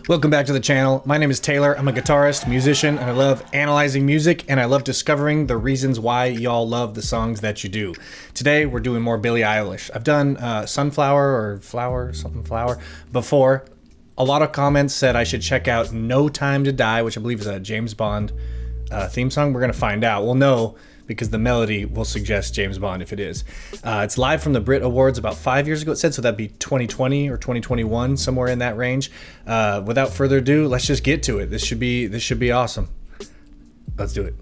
Welcome back to the channel. My name is Taylor. I'm a guitarist, musician, and I love analyzing music, and I love discovering the reasons why y'all love the songs that you do. Today, we're doing more Billie Eilish. I've done Sunflower or Flower, something Flower, before. A lot of comments said I should check out No Time to Die, which I believe is a James Bond theme song. We're going to find out. We'll know because the melody will suggest James Bond if it is. It's live from the Brit Awards about 5 years ago, it said, so that'd be 2020 or 2021, somewhere in that range. Without further ado, let's just get to it. This should be awesome. Let's do it.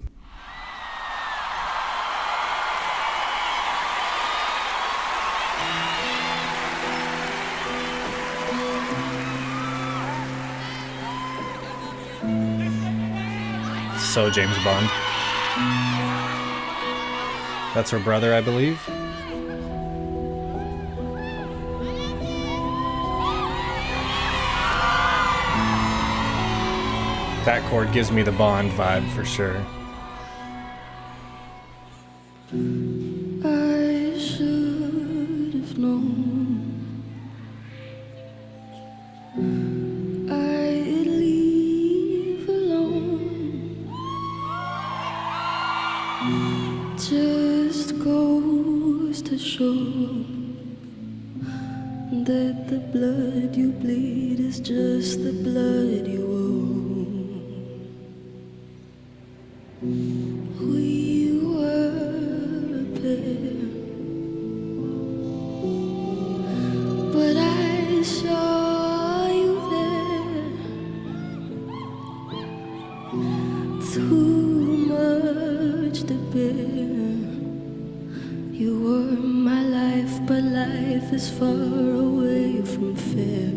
So James Bond. That's her brother, I believe. That chord gives me the Bond vibe for sure. I should have known I'd leave alone. Just goes to show that the blood you bleed is just the blood you owe. We were a pair, but I saw you there. Too much to bear. You were my life, but life is far away from fair.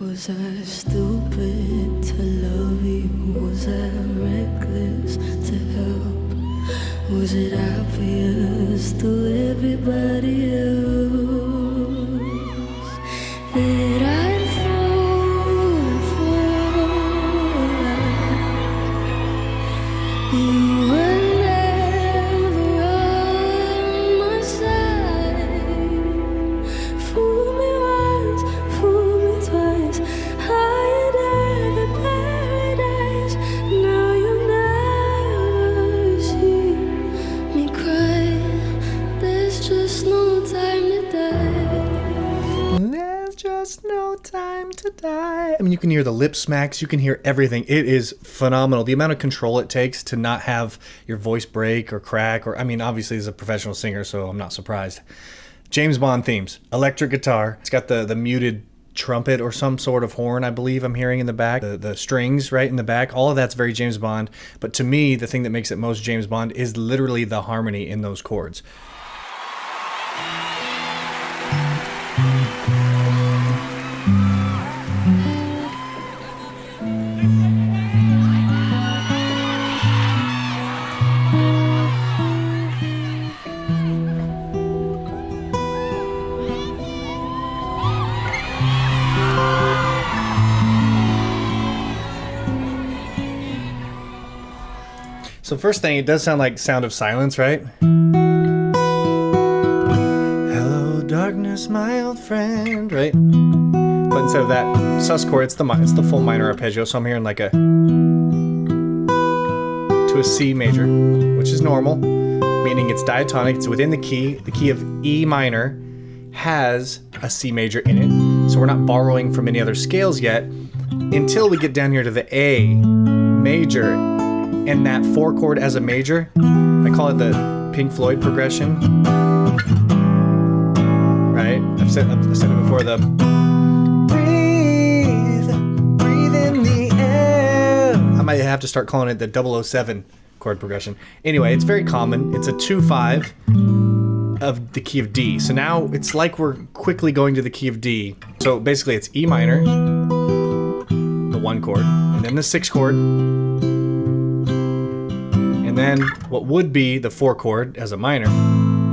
Was I stupid to love you? Was I reckless to help? Was it obvious to everybody else that I'd fallen for you? Were never on my side. Fool me once, fool me twice. Hide in the paradise. Now you'll never see me cry. There's just no time to die. There's just no time to die. I mean, you can hear the lip smacks. You can hear everything. It is phenomenal. The amount of control it takes to not have your voice break or crack. Or, I mean, obviously, he's a professional singer, so I'm not surprised. James Bond themes. Electric guitar. It's got the muted trumpet or some sort of horn, I believe I'm hearing in the back. The strings right in the back. All of that's very James Bond. But to me, the thing that makes it most James Bond is literally the harmony in those chords. So first thing, it does sound like Sound of Silence, right? Hello, darkness, my old friend, right? But instead of that sus chord, it's the full minor arpeggio. So I'm hearing like to a C major, which is normal, meaning it's diatonic. It's within the key. The key of E minor has a C major in it, so we're not borrowing from any other scales yet until we get down here to the A major. And that 4 chord as a major, I call it the Pink Floyd progression. Right? I've said it before. The breathe in the air. I might have to start calling it the 007 chord progression. Anyway, it's very common. It's a 2-5 of the key of D. So now it's like we're quickly going to the key of D. So basically, it's E minor, the 1 chord, and then the 6 chord. And then what would be the 4 chord as a minor,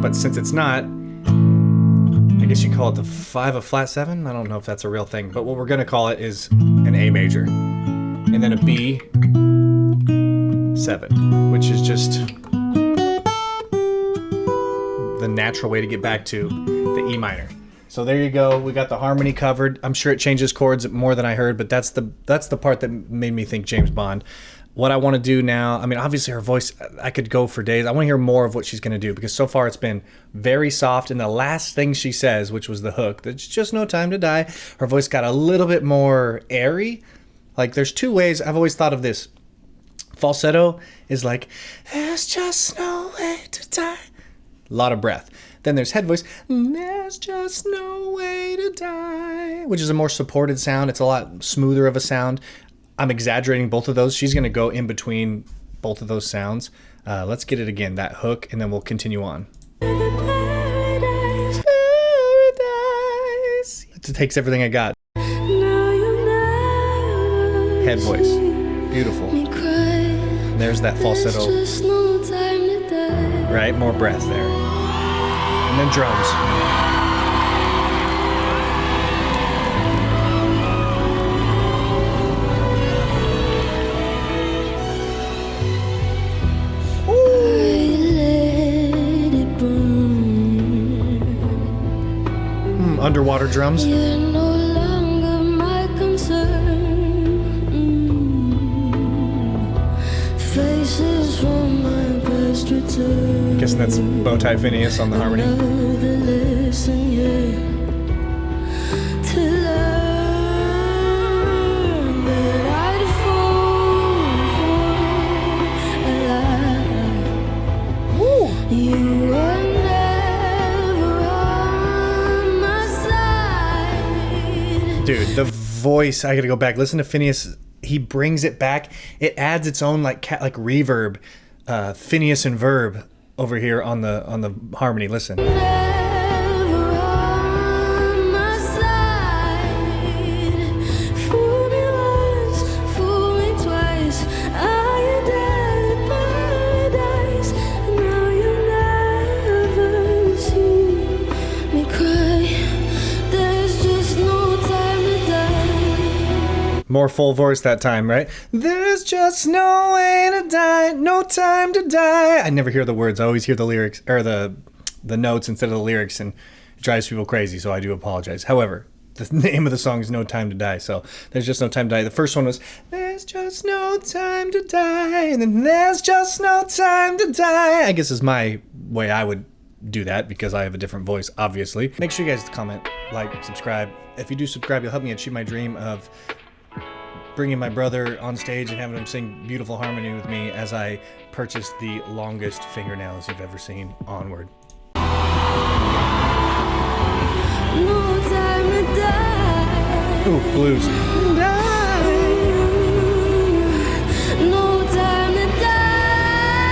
but since it's not, I guess you call it the 5 of flat 7. I don't know if that's a real thing, but what we're gonna call it is an A major, and then a B 7, which is just the natural way to get back to the E minor. So there you go. We got the harmony covered. I'm sure it changes chords more than I heard, but that's the part that made me think James Bond. What I want to do now, I mean, obviously her voice, I could go for days. I want to hear more of what she's going to do because so far it's been very soft. And the last thing she says, which was the hook, there's just no time to die, her voice got a little bit more airy. Like there's two ways. I've always thought of this. Falsetto is like, there's just no way to die. A lot of breath. Then there's head voice, there's just no way to die, which is a more supported sound. It's a lot smoother of a sound. I'm exaggerating both of those. She's going to go in between both of those sounds. Let's get it again, that hook, and then we'll continue on. Paradise, paradise. It takes everything I got. Head voice. Beautiful. And there's that falsetto. Right? More breath there. And then drums. Underwater drums. You're no longer my concern. Faces from my past return. Guessing that's Bowtie Phineas on the harmony. Another lesson, yeah, to learn that I'd fall for a lie. You were never on my side. Dude, the voice, I gotta go back. Listen to Phineas. He brings it back. It adds its own like reverb. Phineas and Verb over here on the harmony. Listen. Never on my side. Fool me once, fool me twice. Are you dead in paradise? Now you never see me cry. There's just no time to die. More full voice that time, right? There's just no way to die, no time to die. I never hear the words. I always hear the lyrics or the notes instead of the lyrics, and it drives people crazy, so I do apologize. However, the name of the song is No Time to Die, so there's just no time to die. The first one was there's just no time to die, and then there's just no time to die. I guess is my way I would do that because I have a different voice, obviously. Make sure you guys comment, like, subscribe. If you do subscribe, you'll help me achieve my dream of bringing my brother on stage and having him sing beautiful harmony with me as I purchase the longest fingernails you've ever seen. Onward. No time to die. Ooh, blues. No time to die.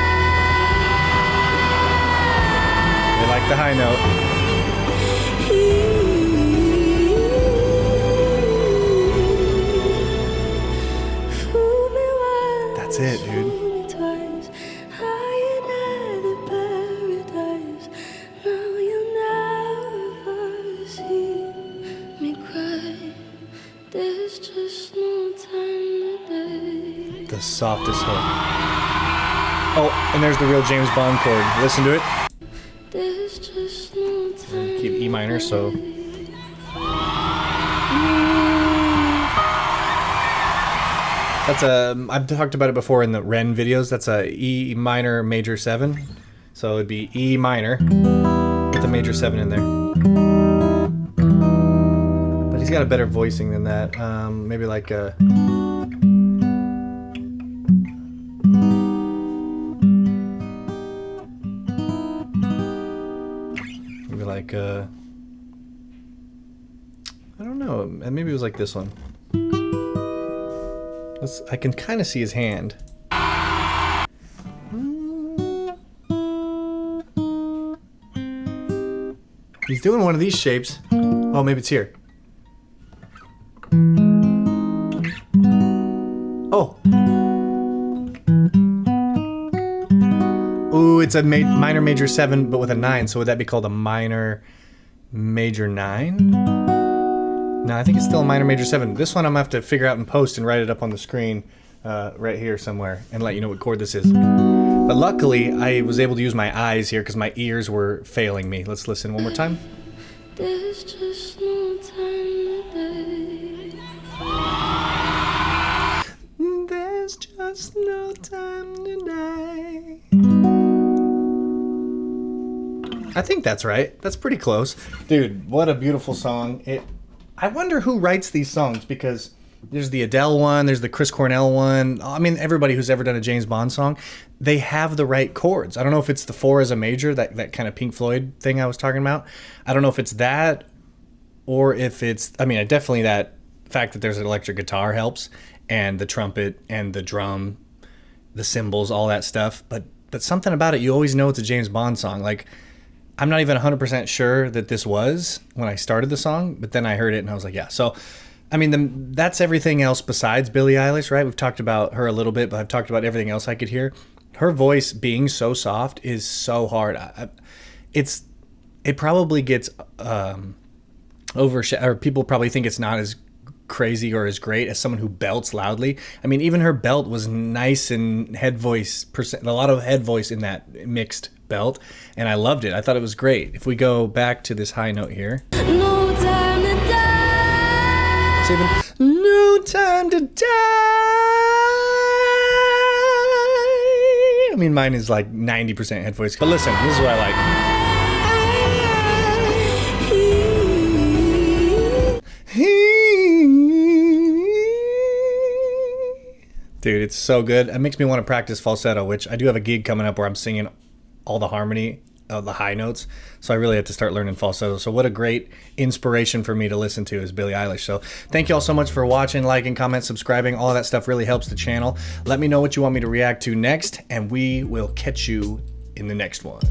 They like the high note. That's it, dude. There's just no time today. The softest hook. Oh, and there's the real James Bond chord. Listen to it. There's just no time. Keep E minor, so. That's I've talked about it before in the Ren videos. That's a E minor major 7. So it'd be E minor with a major 7 in there. But he's got a better voicing than that. Maybe like a. Maybe like a. I don't know. Maybe it was like this one. I can kind of see his hand. He's doing one of these shapes. Oh, maybe it's here. Oh. Ooh, it's a minor major 7, but with a 9. So would that be called a minor major 9? No, I think it's still a minor major 7. This one I'm going to have to figure out in post and write it up on the screen right here somewhere and let you know what chord this is. But luckily, I was able to use my eyes here because my ears were failing me. Let's listen one more time. There's just I think that's right. That's pretty close. Dude, what a beautiful song. I wonder who writes these songs, because there's the Adele one, there's the Chris Cornell one. I mean, everybody who's ever done a James Bond song, they have the right chords. I don't know if it's the 4 as a major, that kind of Pink Floyd thing I was talking about. I don't know if it's that, or if it's, I mean, definitely that fact that there's an electric guitar helps, and the trumpet and the drum, the cymbals, all that stuff. But something about it, you always know it's a James Bond song. Like, I'm not even 100% sure that this was when I started the song, but then I heard it and I was like, yeah. So, I mean, that's everything else besides Billie Eilish, right? We've talked about her a little bit, but I've talked about everything else I could hear. Her voice being so soft is so hard. It probably gets overshadowed, or people probably think it's not as crazy or as great as someone who belts loudly. I mean, even her belt was nice and head voice percent, a lot of head voice in that mixed belt, and I loved it. I thought it was great. If we go back to this high note here, No time to die. no time to die. I mean, mine is like 90% head voice, but listen, this is what I like. Dude, it's so good. It makes me want to practice falsetto, which I do have a gig coming up where I'm singing all the harmony of the high notes. So I really have to start learning falsetto. So what a great inspiration for me to listen to is Billie Eilish. So thank you all so much for watching, liking, comment, subscribing. All of that stuff really helps the channel. Let me know what you want me to react to next, and we will catch you in the next one.